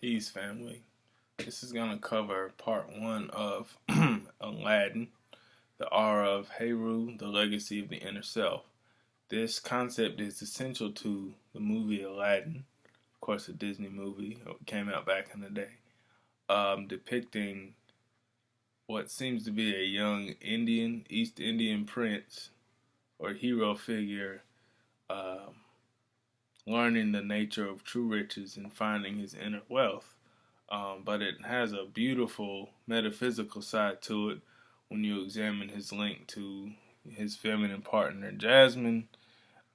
Peace, family. This is going to cover part one of Aladdin, the aura of Heru, the legacy of the inner self. This concept is essential to the movie Aladdin, of course, a Disney movie. It came out back in the day, depicting what seems to be a young East Indian prince or hero figure um, learning the nature of true riches and finding his inner wealth. But it has a beautiful metaphysical side to it when you examine his link to his feminine partner Jasmine,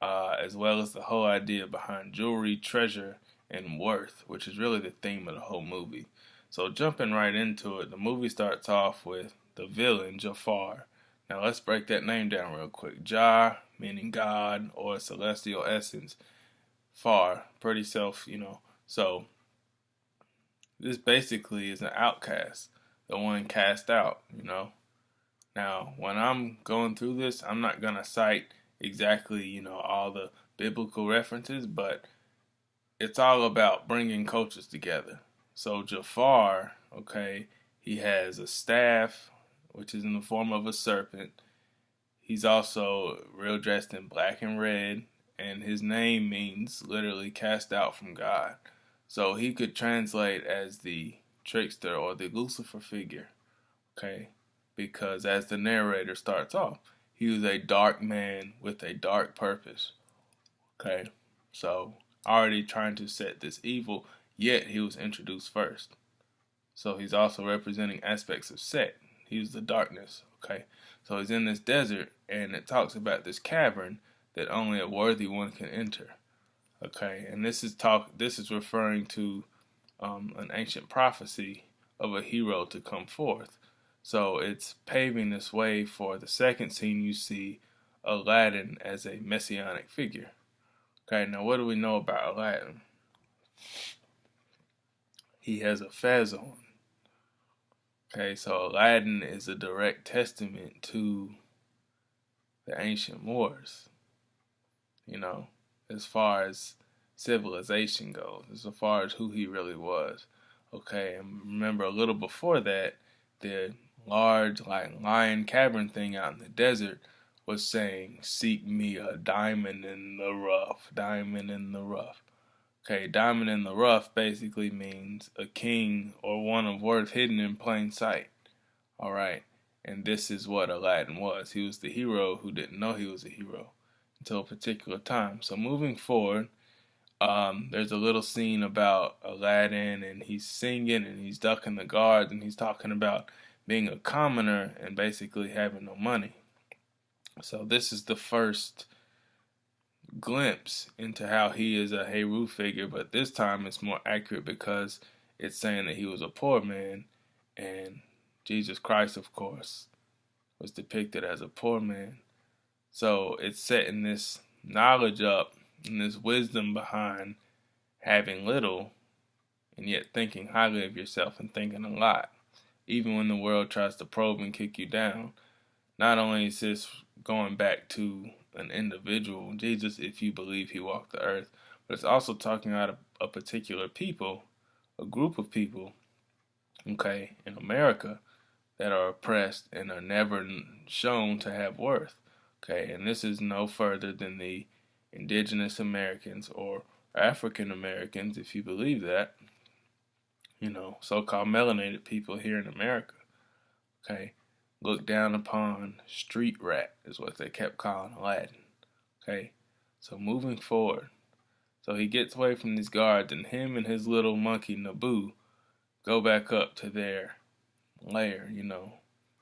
as well as the whole idea behind jewelry, treasure, and worth, which is really the theme of the whole movie. So jumping right into it, the movie starts off with the villain, Jafar. Now let's break that name down real quick. Jah, meaning God or celestial essence. Far, pretty self. So this basically is an outcast, the one cast out. Now, when I'm going through this, I'm not going to cite exactly all the biblical references, but it's all about bringing cultures together. So Jafar, okay, he has a staff, which is in the form of a serpent. He's also real dressed in black and red, and his name means literally cast out from God. So he could translate as the trickster or the Lucifer figure, okay? Because as the narrator starts off, he was a dark man with a dark purpose, okay? So already trying to set this evil, yet he was introduced first. So he's also representing aspects of Set. He was the darkness, okay? So he's in this desert, and it talks about this cavern that only a worthy one can enter. Okay, and this is referring to an ancient prophecy of a hero to come forth. So it's paving this way for the second scene. You see Aladdin as a messianic figure. Okay, now what do we know about Aladdin? He has a fez on. Okay, so Aladdin is a direct testament to the ancient Moors, as far as civilization goes, as far as who he really was. Okay, and remember a little before that, the large like lion cavern thing out in the desert was saying, "Seek me a diamond in the rough, diamond in the rough." Okay, diamond in the rough basically means a king or one of worth hidden in plain sight. All right, and this is what Aladdin was. He was the hero who didn't know he was a hero until a particular time. So moving forward, there's a little scene about Aladdin, and he's singing and he's ducking the guards, and he's talking about being a commoner and basically having no money. So this is the first glimpse into how he is a Heru figure, but this time it's more accurate because it's saying that he was a poor man, and Jesus Christ, of course, was depicted as a poor man. So it's setting this knowledge up and this wisdom behind having little and yet thinking highly of yourself and thinking a lot. Even when the world tries to probe and kick you down, not only is this going back to an individual, Jesus, if you believe he walked the earth, but it's also talking about a particular people, a group of people, okay, in America that are oppressed and are never shown to have worth. Okay, and this is no further than the indigenous Americans or African Americans, if you believe that, so-called melanated people here in America. Okay, looked down upon, street rat is what they kept calling Aladdin. Okay, so moving forward, so he gets away from these guards, and him and his little monkey Naboo go back up to their lair,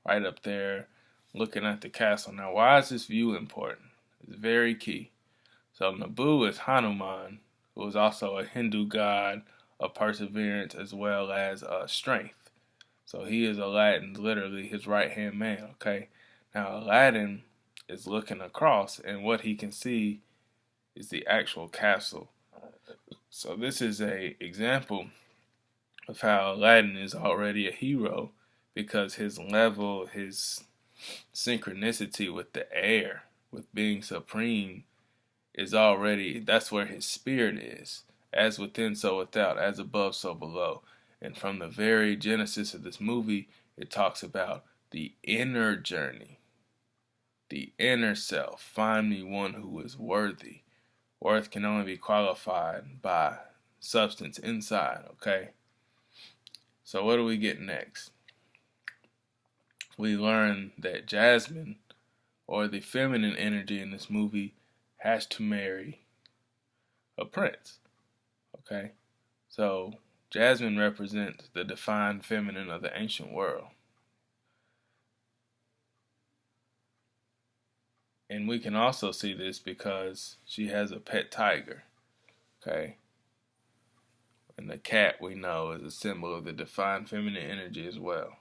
right up there looking at the castle. Now, why is this view important? It's very key. So Naboo is Hanuman, who is also a Hindu god of perseverance as well as strength. So he is Aladdin's, literally his right-hand man, okay? Now Aladdin is looking across, and what he can see is the actual castle. So this is a example of how Aladdin is already a hero because his level, his synchronicity with the air, with being supreme, is already, that's where his spirit is. as within, so without, as above, so below. And from the very genesis of this movie, it talks about the inner journey, the inner self. Find me one who is worthy. Worth can only be qualified by substance inside, okay? So what do we get next? We learn that Jasmine, or the feminine energy in this movie, has to marry a prince, okay? So Jasmine represents the divine feminine of the ancient world. And we can also see this because she has a pet tiger, okay? And the cat, we know, is a symbol of the divine feminine energy as well.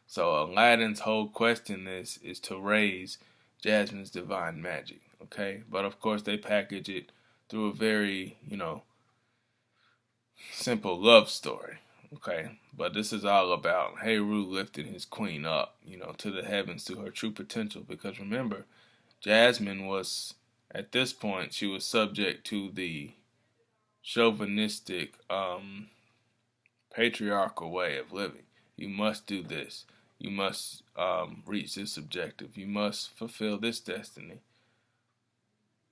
So Aladdin's whole quest in this is to raise Jasmine's divine magic, okay? But of course they package it through a very, simple love story, okay? But this is all about Heru lifting his queen up, to the heavens, to her true potential. Because remember, Jasmine was, at this point, she was subject to the chauvinistic, patriarchal way of living. You must do this. You must reach this objective. You must fulfill this destiny.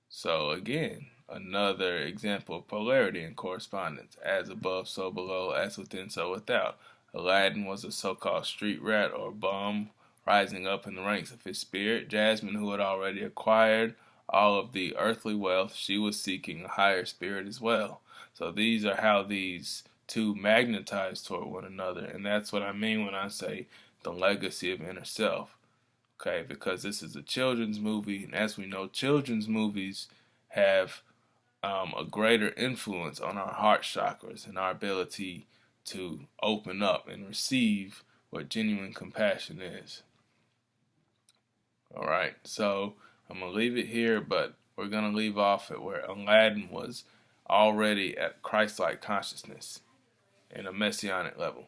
So again, another example of polarity and correspondence. As above, so below. As within, so without. Aladdin was a so-called street rat or bum rising up in the ranks of his spirit. Jasmine, who had already acquired all of the earthly wealth, she was seeking a higher spirit as well. So these are how these two magnetize toward one another. And that's what I mean when I say the legacy of inner self. Okay, because this is a children's movie, and as we know, children's movies have a greater influence on our heart chakras and our ability to open up and receive what genuine compassion is. Alright, so I'm going to leave it here, but we're going to leave off at where Aladdin was already at Christ-like consciousness in a messianic level.